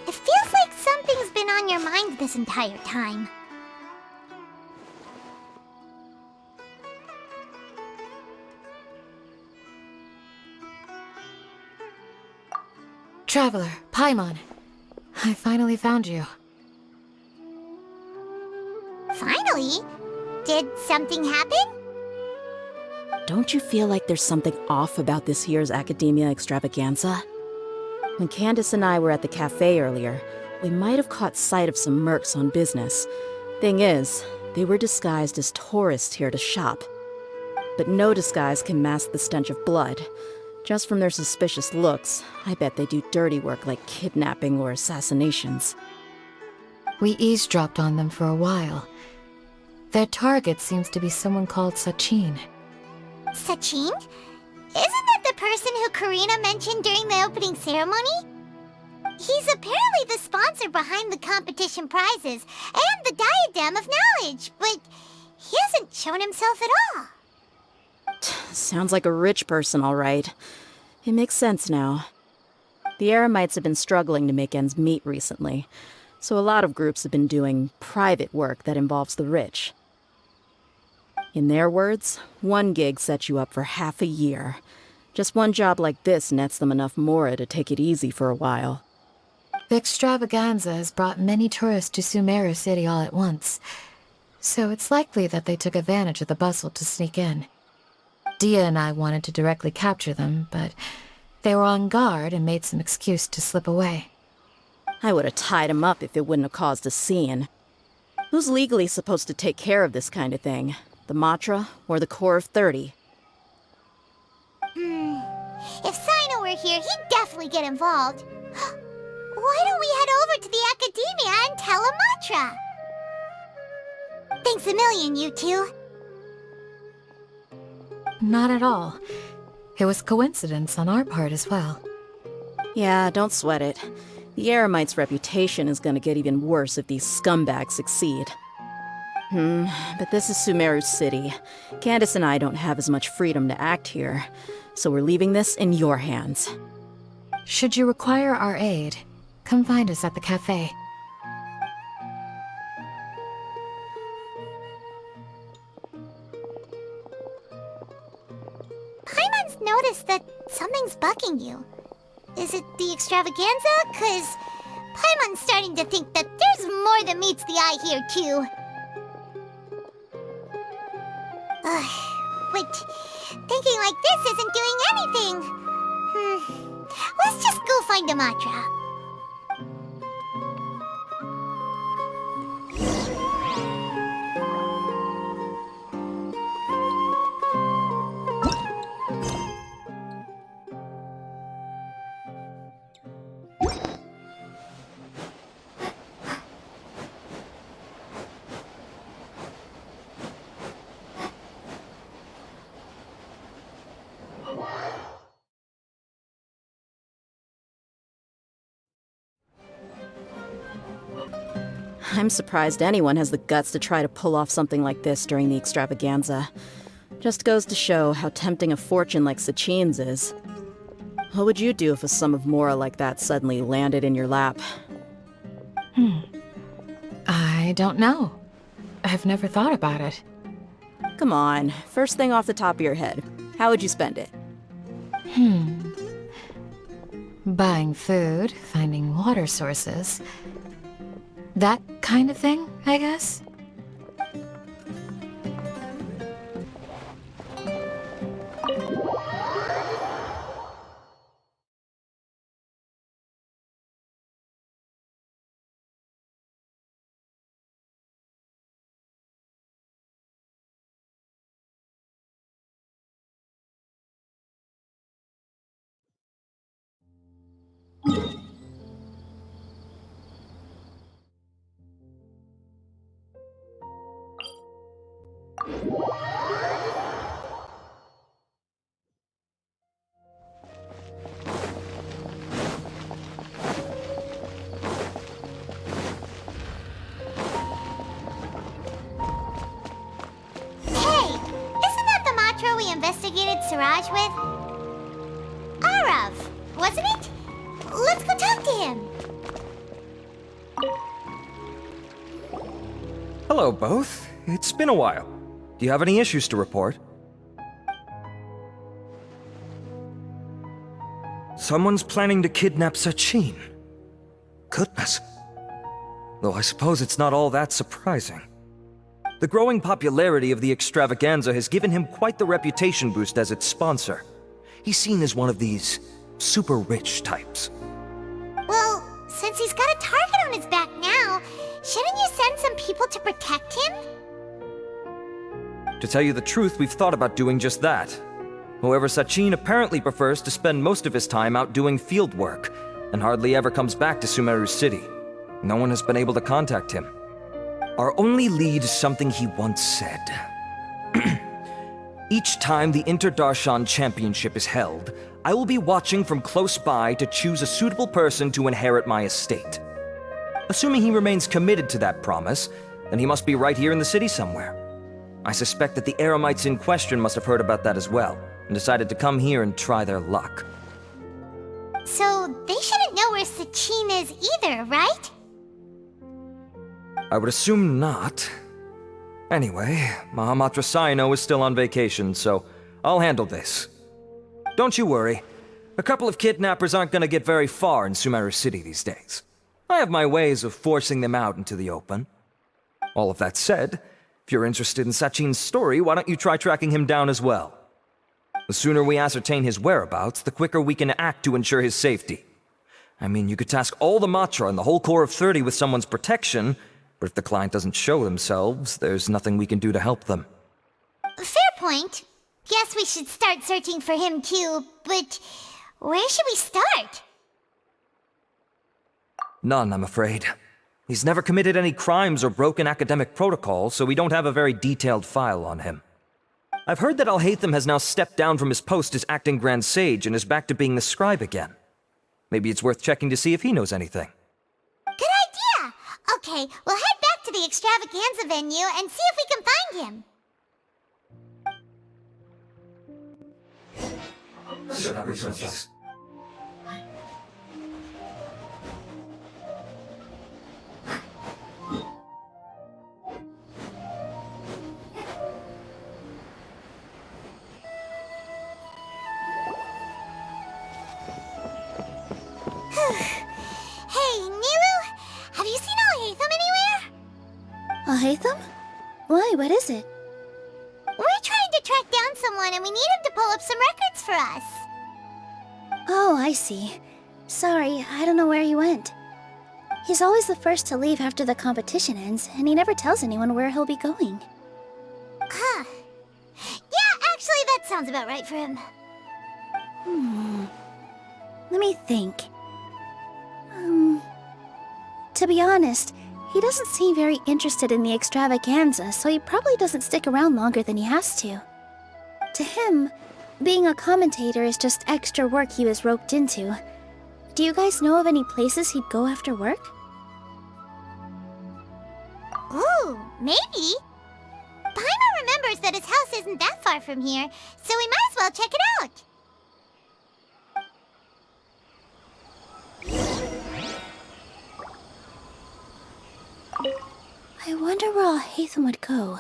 It feels like something's been on your mind this entire time. Traveler, Paimon. I finally found you. Finally? Did something happen? Don't you feel like there's something off about this year's Academia Extravaganza? When Candace and I were at the cafe earlier, we might have caught sight of some mercs on business. Thing is, they were disguised as tourists here to shop. But no disguise can mask the stench of blood. Just from their suspicious looks, I bet they do dirty work like kidnapping or assassinations. We eavesdropped on them for a while. Their target seems to be someone called Sachin. Sachin? Isn't that the person who Karina mentioned during the opening ceremony? He's apparently the sponsor behind the competition prizes and the Diadem of Knowledge, but he hasn't shown himself at all. Sounds like a rich person, all right. It makes sense now. The Eremites have been struggling to make ends meet recently, so a lot of groups have been doing private work that involves the rich. In their words, one gig sets you up for half a year. Just one job like this nets them enough mora to take it easy for a while. The extravaganza has brought many tourists to Sumeru City all at once, so it's likely that they took advantage of the bustle to sneak in. Dia and I wanted to directly capture them, but they were on guard and made some excuse to slip away. I would have tied him up if it wouldn't have caused a scene. Who's legally supposed to take care of this kind of thing? The Matra or the Core of 30? If Sino were here, he'd definitely get involved. Why don't we head over to the Academia and tell Amatra? Thanks a million, you two. Not at all. It was coincidence on our part as well. Yeah, don't sweat it. The Eremites' reputation is gonna get even worse if these scumbags succeed. But this is Sumeru City. Candace and I don't have as much freedom to act here, so we're leaving this in your hands. Should you require our aid, come find us at the cafe. Paimon's noticed that something's bugging you. Is it the extravaganza? 'Cause Paimon's starting to think that there's more than meets the eye here, too. But thinking like this isn't doing anything. Let's just go find Amatra. I'm surprised anyone has the guts to try to pull off something like this during the extravaganza. Just goes to show how tempting a fortune like Sachin's is. What would you do if a sum of mora like that suddenly landed in your lap? I don't know. I've never thought about it. Come on, first thing off the top of your head. How would you spend it? Buying food, finding water sources. That kind of thing, I guess? Hey, isn't that the Matra we investigated Siraj with? Arav, wasn't it? Let's go talk to him. Hello, both. It's been a while. Do you have any issues to report? Someone's planning to kidnap Sachin. Goodness. Though I suppose it's not all that surprising. The growing popularity of the extravaganza has given him quite the reputation boost as its sponsor. He's seen as one of these super rich types. Well, since he's got a target on his back now, shouldn't you send some people to protect him? To tell you the truth, we've thought about doing just that. However, Sachin apparently prefers to spend most of his time out doing field work, and hardly ever comes back to Sumeru City. No one has been able to contact him. Our only lead is something he once said. Each time the Inter-Darshan Championship is held, I will be watching from close by to choose a suitable person to inherit my estate. Assuming he remains committed to that promise, then he must be right here in the city somewhere. I suspect that the Eremites in question must have heard about that as well, and decided to come here and try their luck. So they shouldn't know where Sachin is either, right? I would assume not. Anyway, Mahamatra Saino is still on vacation, so I'll handle this. Don't you worry. A couple of kidnappers aren't gonna get very far in Sumeru City these days. I have my ways of forcing them out into the open. All of that said, if you're interested in Sachin's story, why don't you try tracking him down as well? The sooner we ascertain his whereabouts, the quicker we can act to ensure his safety. I mean, you could task all the Matra and the whole Corps of 30 with someone's protection, but if the client doesn't show themselves, there's nothing we can do to help them. Fair point. Guess we should start searching for him too, but where should we start? None, I'm afraid. He's never committed any crimes or broken academic protocol, so we don't have a very detailed file on him. I've heard that Alhaitham has now stepped down from his post as acting Grand Sage and is back to being the scribe again. Maybe it's worth checking to see if he knows anything. Good idea! Okay, we'll head back to the extravaganza venue and see if we can find him. Hey, Nilu, have you seen Alhaitham anywhere? Alhaitham? Why, what is it? We're trying to track down someone and we need him to pull up some records for us. Oh, I see. Sorry, I don't know where he went. He's always the first to leave after the competition ends, and he never tells anyone where he'll be going. Huh. Yeah, actually, that sounds about right for him. Let me think. To be honest, he doesn't seem very interested in the extravaganza, so he probably doesn't stick around longer than he has to. To him, being a commentator is just extra work he was roped into. Do you guys know of any places he'd go after work? Ooh, maybe. Paimon remembers that his house isn't that far from here, so we might as well check it out. I wonder where Alhaitham would go.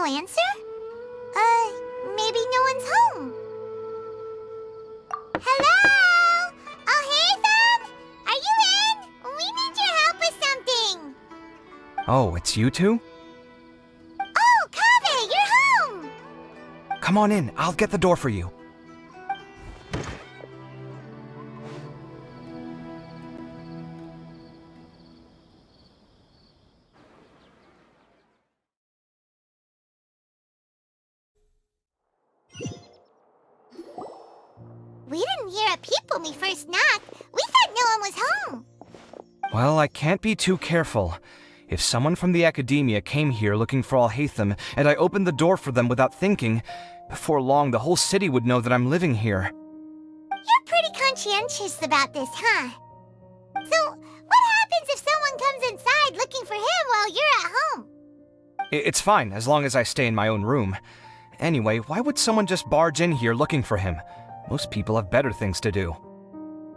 no answer? Maybe no one's home. Hello? Alhaitham? Are you in? We need your help with something. Oh, it's you two? Oh, Kaveh, you're home! Come on in, I'll get the door for you. We didn't hear a peep when we first knocked. We thought no one was home. Well, I can't be too careful. If someone from the academia came here looking for Alhaitham, and I opened the door for them without thinking, before long the whole city would know that I'm living here. You're pretty conscientious about this, huh? So, what happens if someone comes inside looking for him while you're at home? It's fine, as long as I stay in my own room. Anyway, why would someone just barge in here looking for him? Most people have better things to do.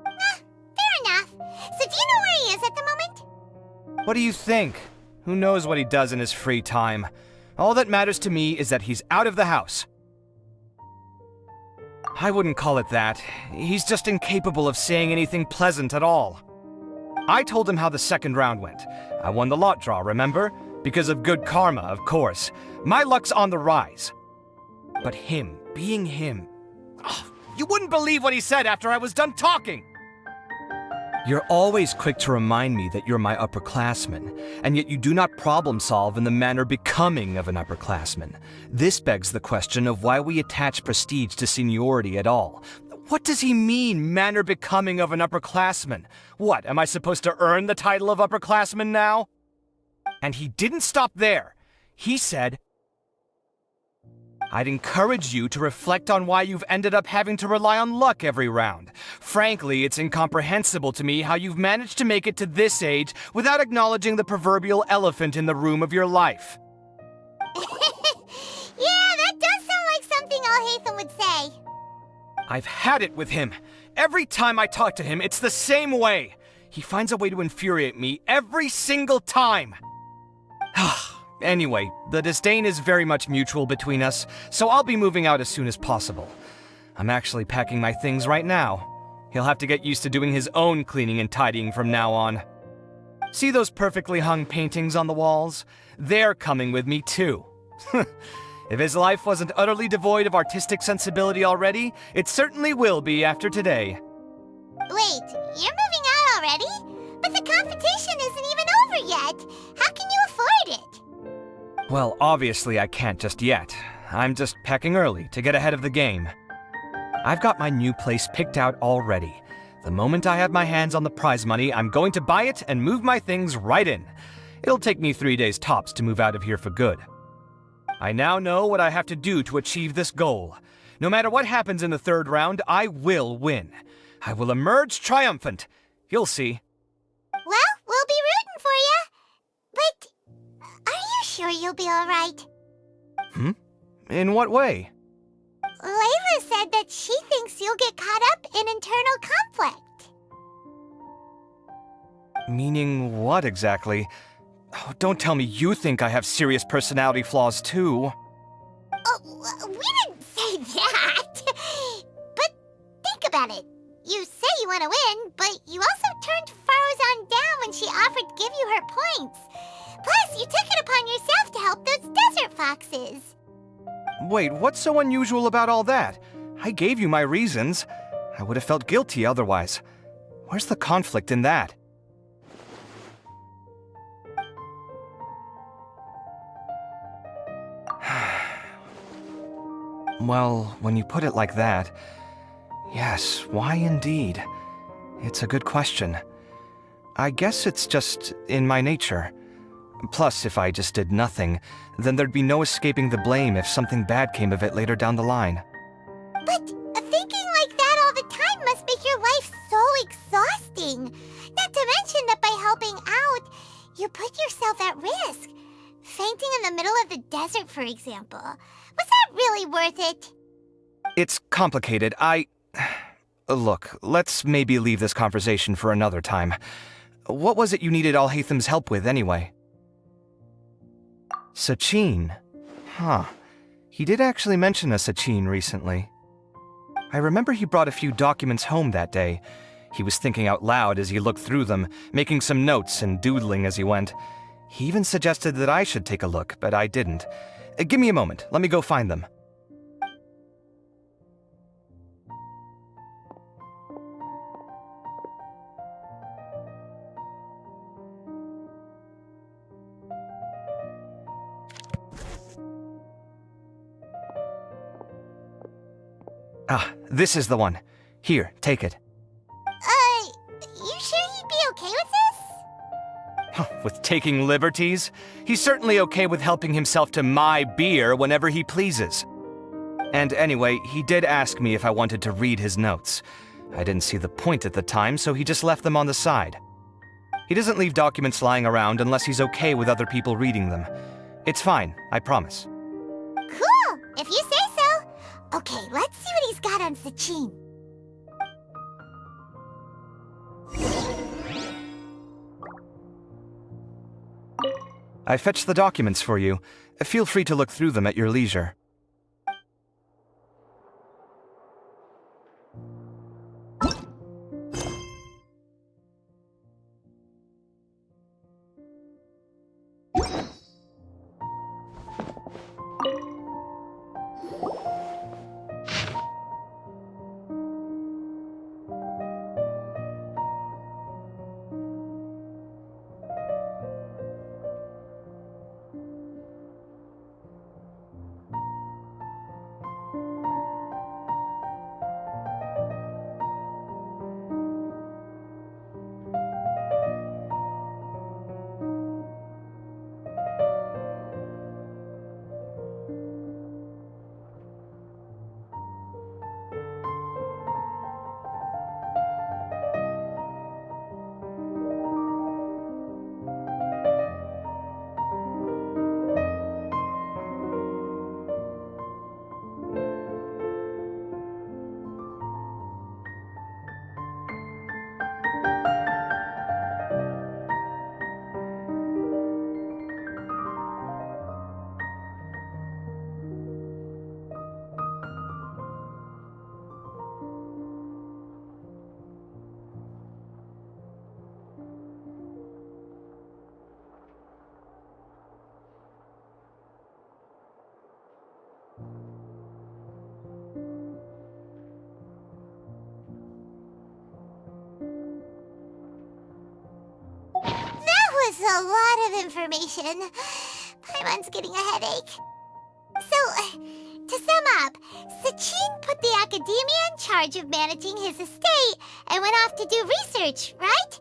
Fair enough. So do you know where he is at the moment? What do you think? Who knows what he does in his free time? All that matters to me is that he's out of the house. I wouldn't call it that. He's just incapable of saying anything pleasant at all. I told him how the second round went. I won the lot draw, remember? Because of good karma, of course. My luck's on the rise. But him, being him... Oh, you wouldn't believe what he said after I was done talking! You're always quick to remind me that you're my upperclassman, and yet you do not problem solve in the manner becoming of an upperclassman. This begs the question of why we attach prestige to seniority at all. What does he mean, manner becoming of an upperclassman? What, am I supposed to earn the title of upperclassman now? And he didn't stop there. He said, I'd encourage you to reflect on why you've ended up having to rely on luck every round. Frankly, it's incomprehensible to me how you've managed to make it to this age without acknowledging the proverbial elephant in the room of your life. Yeah, that does sound like something Alhaitham would say. I've had it with him. Every time I talk to him, it's the same way. He finds a way to infuriate me every single time. Anyway, the disdain is very much mutual between us, so I'll be moving out as soon as possible. I'm actually packing my things right now. He'll have to get used to doing his own cleaning and tidying from now on. See those perfectly hung paintings on the walls? They're coming with me too. If his life wasn't utterly devoid of artistic sensibility already, it certainly will be after today. Wait, you're moving out already? But the competition isn't even over yet. How can you afford it? Well, obviously I can't just yet. I'm just packing early to get ahead of the game. I've got my new place picked out already. The moment I have my hands on the prize money, I'm going to buy it and move my things right in. It'll take me 3 days tops to move out of here for good. I now know what I have to do to achieve this goal. No matter what happens in the third round, I will win. I will emerge triumphant. You'll see. Well, we'll be rooting for you. But are you sure you'll be alright? In what way? Layla said that she thinks you'll get caught up in internal conflict. Meaning what exactly? Oh, don't tell me you think I have serious personality flaws too. Oh, we didn't say that. But think about it. You say you want to win, but you also turned Farozan down when she offered to give you her points. Plus, you took it upon yourself to help those desert foxes. Wait, what's so unusual about all that? I gave you my reasons. I would have felt guilty otherwise. Where's the conflict in that? Well, when you put it like that, yes, why indeed? It's a good question. I guess it's just in my nature. Plus, if I just did nothing, then there'd be no escaping the blame if something bad came of it later down the line. But thinking like that all the time must make your life so exhausting. Not to mention that by helping out, you put yourself at risk. Fainting in the middle of the desert, for example. Was that really worth it? It's complicated. Look, let's maybe leave this conversation for another time. What was it you needed Alhaitham's help with, anyway? Sachin. Huh. He did actually mention a Sachin recently. I remember he brought a few documents home that day. He was thinking out loud as he looked through them, making some notes and doodling as he went. He even suggested that I should take a look, but I didn't. Give me a moment. Let me go find them. Ah, this is the one. Here, take it. You sure he'd be okay with this? With taking liberties? He's certainly okay with helping himself to my beer whenever he pleases. And anyway, he did ask me if I wanted to read his notes. I didn't see the point at the time, so he just left them on the side. He doesn't leave documents lying around unless he's okay with other people reading them. It's fine, I promise. Cool, if you say so. Okay, let's see what he's got on Sachin. I fetched the documents for you. Feel free to look through them at your leisure. That was a lot of information. Paimon's getting a headache. So, to sum up, Sachin put the academia in charge of managing his estate and went off to do research, right?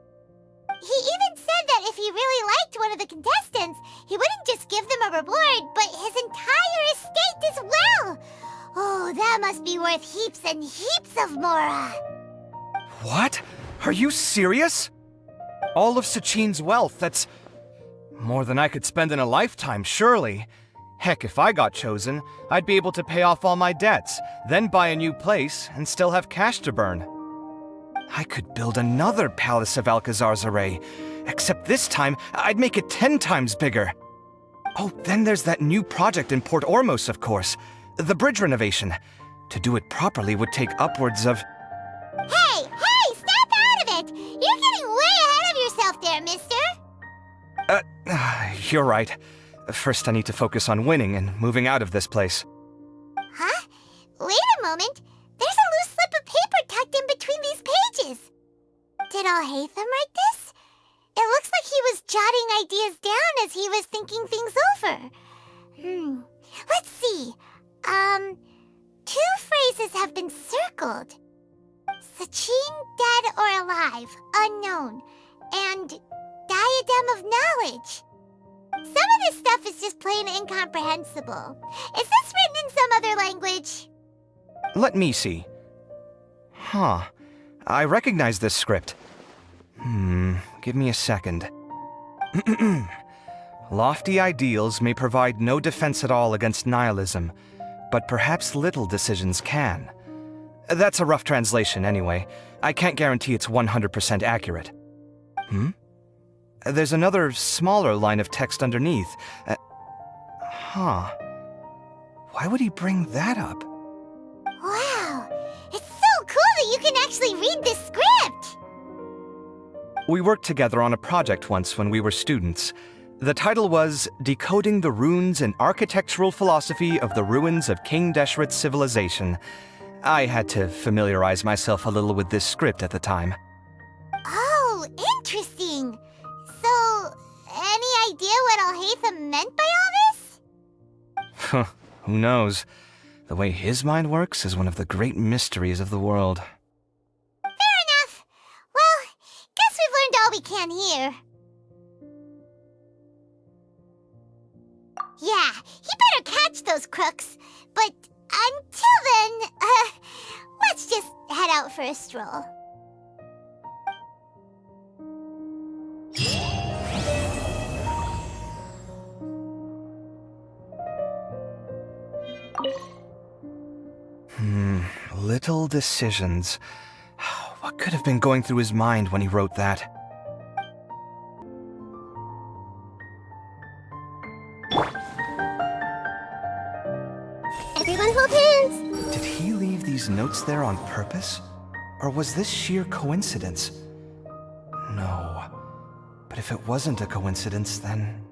He even said that if he really liked one of the contestants, he wouldn't just give them a reward, but his entire estate as well. Oh, that must be worth heaps and heaps of mora. What? Are you serious? All of Sachin's wealth, that's more than I could spend in a lifetime, surely. Heck, if I got chosen, I'd be able to pay off all my debts, then buy a new place, and still have cash to burn. I could build another Palace of Alcazar's array, except this time, I'd make it 10 times bigger. Oh, then there's that new project in Port Ormos, of course. The bridge renovation. To do it properly would take upwards of... Hey, snap out of it! You're getting way ahead of yourself there, mister! You're right. First I need to focus on winning and moving out of this place. Huh? Wait a moment. There's a loose slip of paper tucked in between these pages. Did Alhaitham write this? It looks like he was jotting ideas down as he was thinking things over. Let's see. 2 phrases have been circled. Sachin, dead or alive, unknown, and diadem of knowledge. Some of this stuff is just plain incomprehensible. Is this written in some other language? Let me see. Huh. I recognize this script. Give me a second. Lofty ideals may provide no defense at all against nihilism, but perhaps little decisions can. That's a rough translation anyway. I can't guarantee it's 100% accurate. There's another, smaller line of text underneath. Why would he bring that up? Wow, it's so cool that you can actually read this script! We worked together on a project once when we were students. The title was Decoding the Runes and Architectural Philosophy of the Ruins of King Deshret's Civilization. I had to familiarize myself a little with this script at the time. Oh, interesting. So, any idea what Alhaitham meant by all this? Who knows? The way his mind works is one of the great mysteries of the world. Fair enough. Well, guess we've learned all we can here. Yeah, he better catch those crooks. But until then, let's just head out for a stroll. Little decisions. What could have been going through his mind when he wrote that? Everyone hold hands! Did he leave these notes there on purpose? Or was this sheer coincidence? No. But if it wasn't a coincidence, then